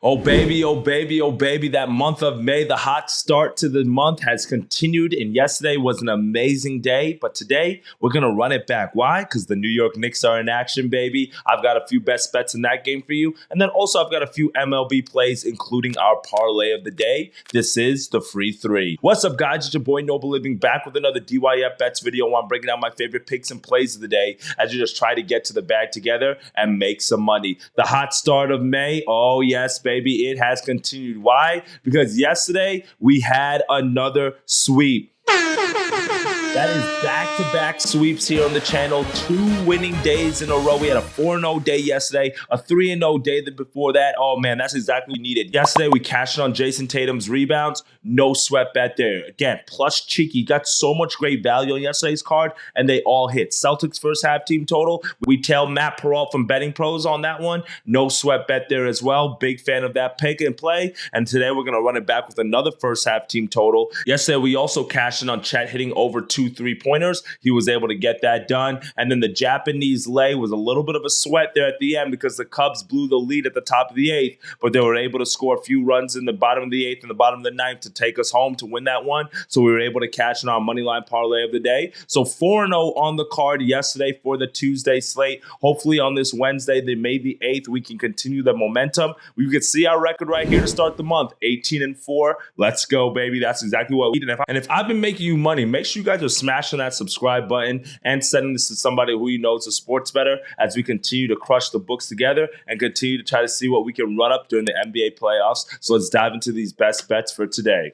Oh baby, oh baby, oh baby, that month of May, the hot start to the month has continued, and yesterday was an amazing day, but today we're going to run it back. Why? Because the New York Knicks are in action, baby. I've got a few best bets in that game for you, and then also I've got a few MLB plays, including our parlay of the day. This is the Free 3. What's up, guys? It's your boy Noble Living back with another DYF Bets video where I'm breaking down my favorite picks and plays of the day as you just try to get to the bag together and make some money. The hot start of May, oh yes, baby. It has continued. Why? Because yesterday we had another sweep. That is back-to-back sweeps here on the channel. 2 winning days in a row. We had a 4-0 day yesterday, a 3-0 day before that. Oh, man, that's exactly what we needed. Yesterday, we cashed in on Jason Tatum's rebounds. No sweat bet there. Again, plus cheeky. Got so much great value on yesterday's card, and they all hit. Celtics first half team total. We tailed Matt Peralt from Betting Pros on that one. No sweat bet there as well. Big fan of that pick and play. And today, we're going to run it back with another first half team total. Yesterday, we also cashed in on Chet hitting over 2 3-pointers. He was able to get that done. And then the Japanese lay was a little bit of a sweat there at the end because the Cubs blew the lead at the top of the 8th, but they were able to score a few runs in the bottom of the 8th and the bottom of the 9th to take us home to win that one. So we were able to cash in our moneyline parlay of the day. So 4-0 on the card yesterday for the Tuesday slate. Hopefully on this Wednesday, the May the 8th, we can continue the momentum. We can see our record right here to start the month, 18-4. Let's go, baby. That's exactly what we did. And if I've been making you money, make sure you guys are smashing that subscribe button and sending this to somebody who you know is a sports bettor as we continue to crush the books together and continue to try to see what we can run up during the NBA playoffs. So let's dive into these best bets for today.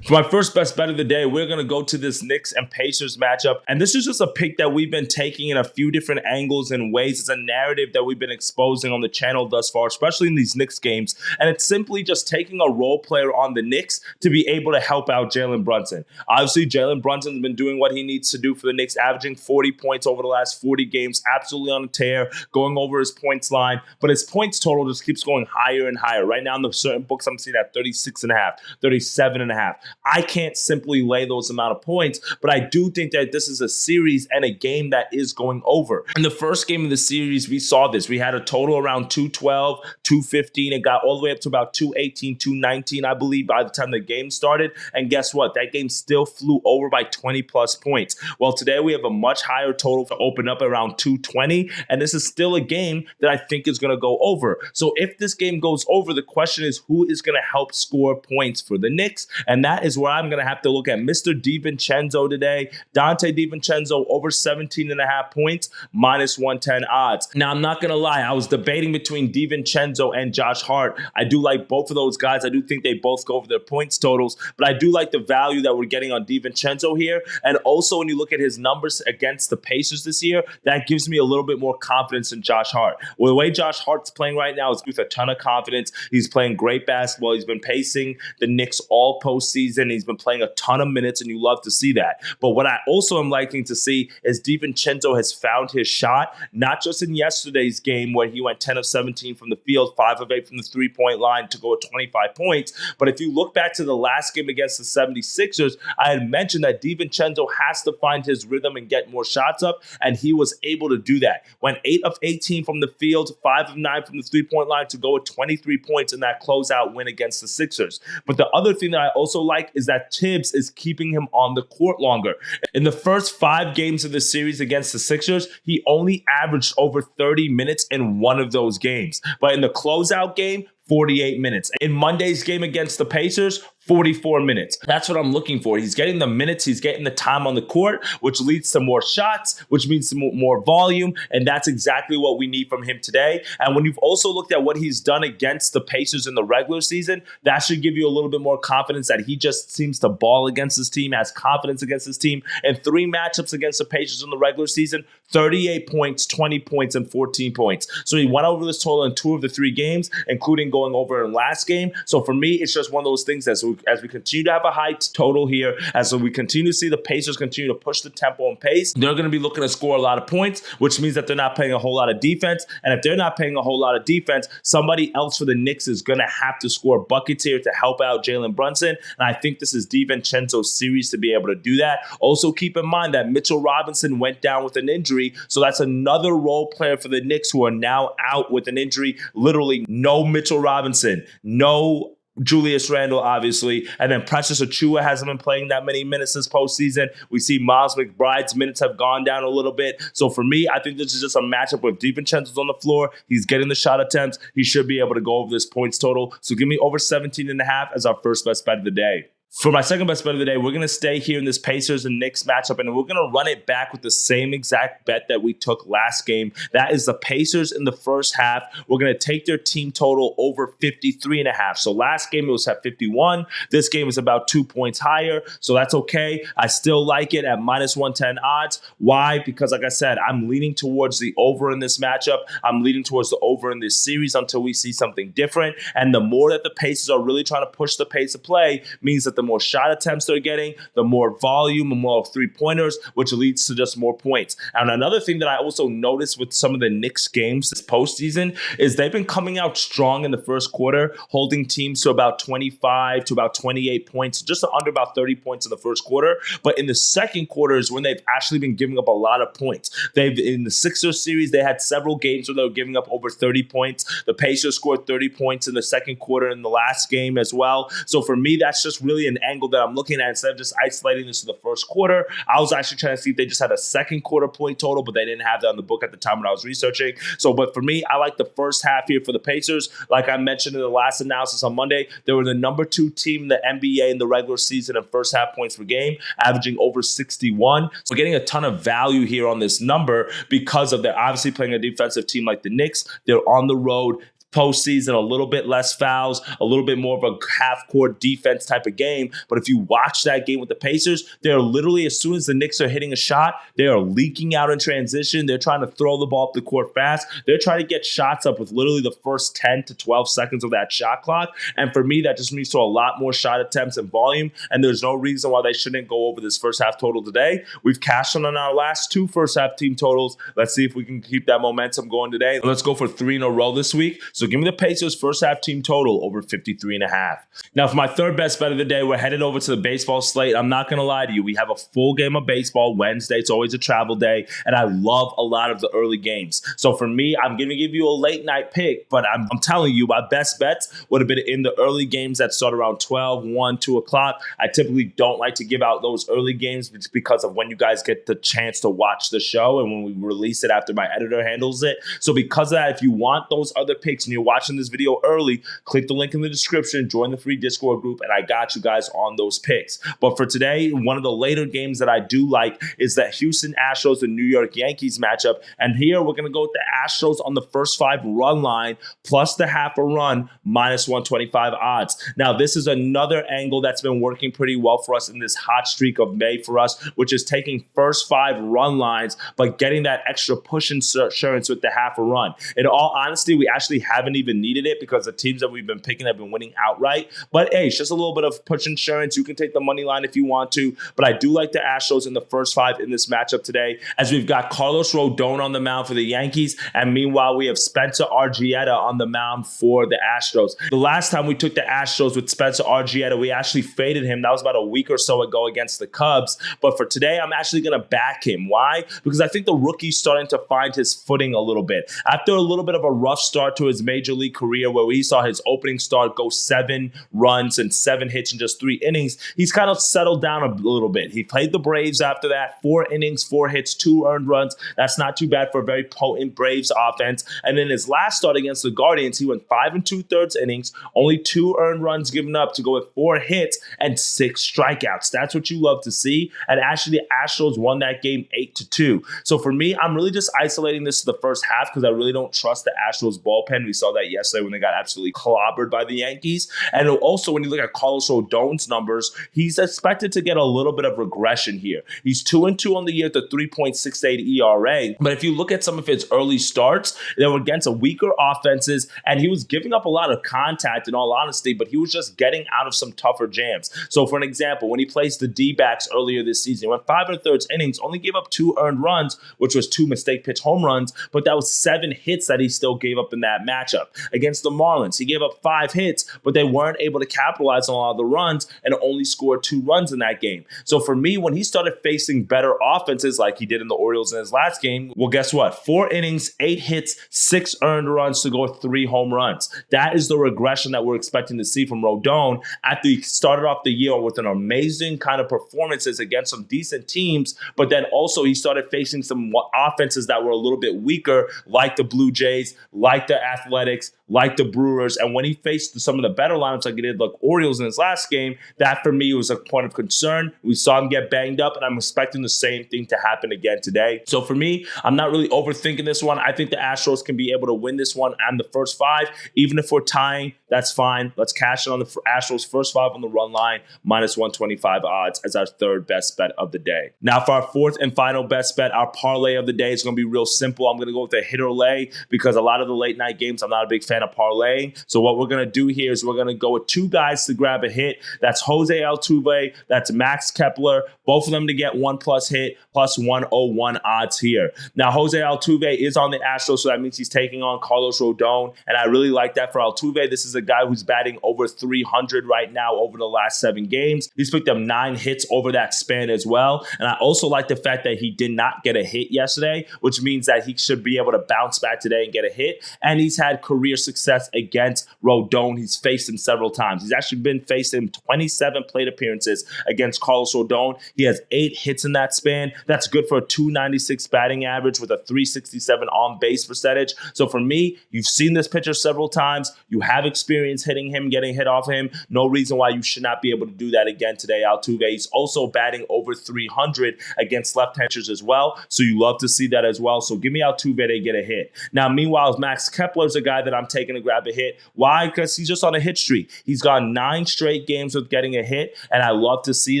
For my first best bet of the day, we're going to go to this Knicks and Pacers matchup. And this is just a pick that we've been taking in a few different angles and ways. It's a narrative that we've been exposing on the channel thus far, especially in these Knicks games. And it's simply just taking a role player on the Knicks to be able to help out Jalen Brunson. Obviously, Jalen Brunson's been doing what he needs to do for the Knicks, averaging 40 points over the last 40 games, absolutely on a tear, going over his points line. But his points total just keeps going higher and higher. Right now in the certain books, I'm seeing at 36.5, 37.5. I can't simply lay those amount of points, but I do think that this is a series and a game that is going over. In the first game of the series, we saw this. We had a total around 212, 215. It got all the way up to about 218, 219, I believe, by the time the game started. And guess what? That game still flew over by 20 plus points. Well, today we have a much higher total to open up around 220, and this is still a game that I think is going to go over. So if this game goes over, the question is who is going to help score points for the Knicks? And that is where I'm going to have to look at Mr. DiVincenzo today. Dante DiVincenzo over 17.5 points, minus 110 odds. Now, I'm not going to lie. I was debating between DiVincenzo and Josh Hart. I do like both of those guys. I do think they both go over their points totals, but I do like the value that we're getting on DiVincenzo here. And also, when you look at his numbers against the Pacers this year, that gives me a little bit more confidence in Josh Hart. Well, the way Josh Hart's playing right now is with a ton of confidence. He's playing great basketball. He's been pacing the Knicks all postseason. He's been playing a ton of minutes, and you love to see that. But what I also am liking to see is DiVincenzo has found his shot, not just in yesterday's game where he went 10 of 17 from the field, 5 of 8 from the three-point line to go at 25 points. But if you look back to the last game against the 76ers, I had mentioned that DiVincenzo has to find his rhythm and get more shots up, and he was able to do that. Went 8 of 18 from the field, 5 of 9 from the three-point line to go at 23 points in that closeout win against the Sixers. But the other thing that I also like is that Tibbs is keeping him on the court longer. In the first 5 games of the series against the Sixers, he only averaged over 30 minutes in one of those games. But in the closeout game, 48 minutes. In Monday's game against the Pacers, 44 minutes. That's what I'm looking for. He's getting the minutes, he's getting the time on the court, which leads to more shots, which means some more volume, and that's exactly what we need from him today. And when you've also looked at what he's done against the Pacers in the regular season, that should give you a little bit more confidence that he just seems to ball against his team, has confidence against his team. In 3 matchups against the Pacers in the regular season, 38 points, 20 points, and 14 points. So he went over this total in 2 of the 3 games, including going over in last game. So for me, it's just one of those things that So as we continue to have a high total here, as we continue to see the Pacers continue to push the tempo and pace, they're going to be looking to score a lot of points, which means that they're not playing a whole lot of defense. And if they're not playing a whole lot of defense, somebody else for the Knicks is going to have to score buckets here to help out Jalen Brunson. And I think this is DiVincenzo's series to be able to do that. Also, keep in mind that Mitchell Robinson went down with an injury. So that's another role player for the Knicks who are now out with an injury. Literally no Mitchell Robinson, no Julius Randle, obviously, and then Precious Achiuwa hasn't been playing that many minutes this postseason. We see Miles McBride's minutes have gone down a little bit. So for me, I think this is just a matchup with DiVincenzo's on the floor. He's getting the shot attempts. He should be able to go over this points total. So give me over 17.5 as our first best bet of the day. For my second best bet of the day, we're going to stay here in this Pacers and Knicks matchup, and we're going to run it back with the same exact bet that we took last game. That is the Pacers in the first half. We're going to take their team total over 53.5. So last game it was at 51. This game is about 2 points higher, so that's okay. I still like it at minus 110 odds. Why? Because like I said, I'm leaning towards the over in this matchup. I'm leaning towards the over in this series until we see something different. And the more that the Pacers are really trying to push the pace of play means that the more shot attempts they're getting, the more volume and more three-pointers, which leads to just more points. And another thing that I also noticed with some of the Knicks games this postseason is they've been coming out strong in the first quarter, holding teams to about 25 to about 28 points, just under about 30 points in the first quarter. But in the second quarter is when they've actually been giving up a lot of points. In the Sixers series, they had several games where they were giving up over 30 points. The Pacers scored 30 points in the second quarter in the last game as well. So for me, that's just really an angle that I'm looking at. Instead of just isolating this to the first quarter, I was actually trying to see if they just had a second quarter point total, but they didn't have that on the book at the time when I was researching. So, but for me, I like the first half here for the Pacers. Like I mentioned in the last analysis on Monday, they were the number 2 team in the NBA in the regular season in first half points per game, averaging over 61. So getting a ton of value here on this number because of they're obviously playing a defensive team like the Knicks. They're on the road. Postseason, a little bit less fouls, a little bit more of a half-court defense type of game. But if you watch that game with the Pacers, they're literally, as soon as the Knicks are hitting a shot, they are leaking out in transition. They're trying to throw the ball up the court fast. They're trying to get shots up with literally the first 10 to 12 seconds of that shot clock. And for me, that just means to a lot more shot attempts and volume. And there's no reason why they shouldn't go over this first half total today. We've cashed on our last 2 first half team totals. Let's see if we can keep that momentum going today. Let's go for 3 in a row this week. So give me the Pacers first half team total over 53.5. Now for my third best bet of the day, we're headed over to the baseball slate. I'm not going to lie to you. We have a full game of baseball Wednesday. It's always a travel day, and I love a lot of the early games. So for me, I'm going to give you a late night pick, but I'm telling you, my best bets would have been in the early games that start around 12, 1, 2 o'clock. I typically don't like to give out those early games because of when you guys get the chance to watch the show and when we release it after my editor handles it. So because of that, if you want those other picks and you're watching this video early, click the link in the description, join the free Discord group, and I got you guys on those picks. But for today, one of the later games that I do like is that Houston Astros and New York Yankees matchup. And here we're going to go with the Astros on the first 5 run line plus the half a run minus 125 odds. Now, this is another angle that's been working pretty well for us in this hot streak of May for us, which is taking first 5 run lines, but getting that extra push insurance with the half a run. In all honesty, we actually haven't even needed it because the teams that we've been picking have been winning outright. But hey, it's just a little bit of push insurance. You can take the money line if you want to, but I do like the Astros in the first 5 in this matchup today, as we've got Carlos Rodon on the mound for the Yankees, and meanwhile we have Spencer Arrieta on the mound for the Astros. The last time we took the Astros with Spencer Arrieta, we actually faded him. That was about a week or so ago against the Cubs. But for today, I'm actually going to back him. Why? Because I think the rookie's starting to find his footing a little bit. After a little bit of a rough start to his major league career where we saw his opening start go 7 runs and 7 hits in just 3 innings, he's kind of settled down a little bit. He played the Braves after that, 4 innings, 4 hits, 2 earned runs. That's not too bad for a very potent Braves offense. And then his last start against the Guardians, he went 5 2/3 innings, only 2 earned runs given up to go with 4 hits and 6 strikeouts. That's what you love to see. And actually, the Astros won that game 8-2. So for me, I'm really just isolating this to the first half because I really don't trust the Astros bullpen. We saw that yesterday when they got absolutely clobbered by the Yankees. And also, when you look at Carlos Rodon's numbers, he's expected to get a little bit of regression here. He's 2-2 on the year at the 3.68 ERA. But if you look at some of his early starts, they were against a weaker offenses, and he was giving up a lot of contact, in all honesty, but he was just getting out of some tougher jams. So for an example, when he placed the D-backs earlier this season, he went 5 1/3 innings, only gave up 2 earned runs, which was 2 mistake pitch home runs, but that was 7 hits that he still gave up in that matchup. Against the Marlins, he gave up 5 hits, but they weren't able to capitalize on a lot of the runs and only scored 2 runs in that game. So for me, when he started facing better offenses like he did in the Orioles in his last game, well, guess what? 4 innings, 8 hits, 6 earned runs to go with 3 home runs. That is the regression that we're expecting to see from Rodon after he started off the year with an amazing kind of performances against some decent teams, but then also he started facing some offenses that were a little bit weaker, like the Blue Jays, like the Athletics, like the Brewers. And when he faced some of the better lineups like he did, like Orioles in his last game, that for me was a point of concern. We saw him get banged up, and I'm expecting the same thing to happen again today. So for me, I'm not really overthinking this one. I think the Astros can be able to win this one and the first 5. Even if we're tying, that's fine. Let's cash in on the Astros first 5 on the run line, -125 odds as our third best bet of the day. Now for our fourth and final best bet, our parlay of the day is going to be real simple. I'm going to go with a hit or lay because a lot of the late night games, I'm not a big fan of parlaying. So what we're going to do here is we're going to go with 2 guys to grab a hit. That's Jose Altuve. That's Max Kepler. Both of them to get 1+ hit, +101 odds here. Now, Jose Altuve is on the Astros, so that means he's taking on Carlos Rodon, and I really like that for Altuve. This is a guy who's batting over 300 right now over the last 7 games. He's picked up 9 hits over that span as well, and I also like the fact that he did not get a hit yesterday, which means that he should be able to bounce back today and get a hit, and he's had career success against Rodon. He's faced him several times. He's actually been facing 27 plate appearances against Carlos Rodon. He has 8 hits in that span. That's good for a 296 batting average with a 367 on-base percentage. So for me, you've seen this pitcher several times. You have experience hitting him, getting hit off him. No reason why you should not be able to do that again today, Altuve. He's also batting over 300 against left-handers as well. So you love to see that as well. So give me Altuve to get a hit. Now, meanwhile, Max Kepler's a guy that I'm taking to grab a hit. Why? Because he's just on a hit streak. He's gone 9 straight games with getting a hit, and I love to see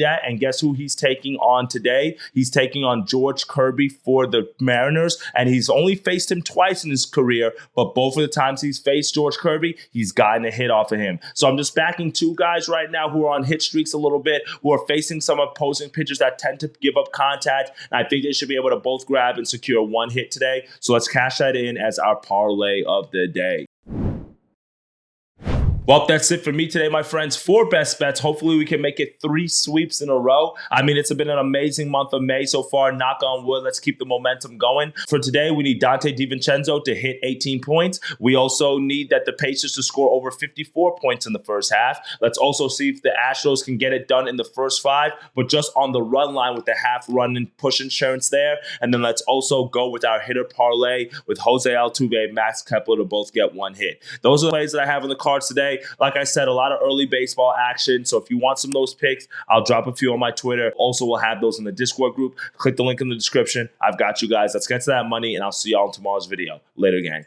that. And guess who he's taking on today? He's taking on George Kirby for the Mariners, and he's only faced him twice in his career, but both of the times he's faced George Kirby, he's gotten a hit off of him. So I'm just backing 2 guys right now who are on hit streaks a little bit, who are facing some opposing pitchers that tend to give up contact, and I think they should be able to both grab and secure 1 hit today. So let's cash that in as our parlay of the day. Well, that's it for me today, my friends. 4 best bets. Hopefully, we can make it 3 sweeps in a row. I mean, it's been an amazing month of May so far. Knock on wood. Let's keep the momentum going. For today, we need Dante DiVincenzo to hit 18 points. We also need that the Pacers to score over 54 points in the first half. Let's also see if the Astros can get it done in the first 5, but just on the run line with the half run and push insurance there. And then let's also go with our hitter parlay with Jose Altuve, Max Kepler to both get 1 hit. Those are the plays that I have on the cards today. Like I said, a lot of early baseball action. So if you want some of those picks, I'll drop a few on my Twitter. Also, we'll have those in the Discord group. Click the link in the description. I've got you guys. Let's get to that money, and I'll see y'all in tomorrow's video. Later, gang.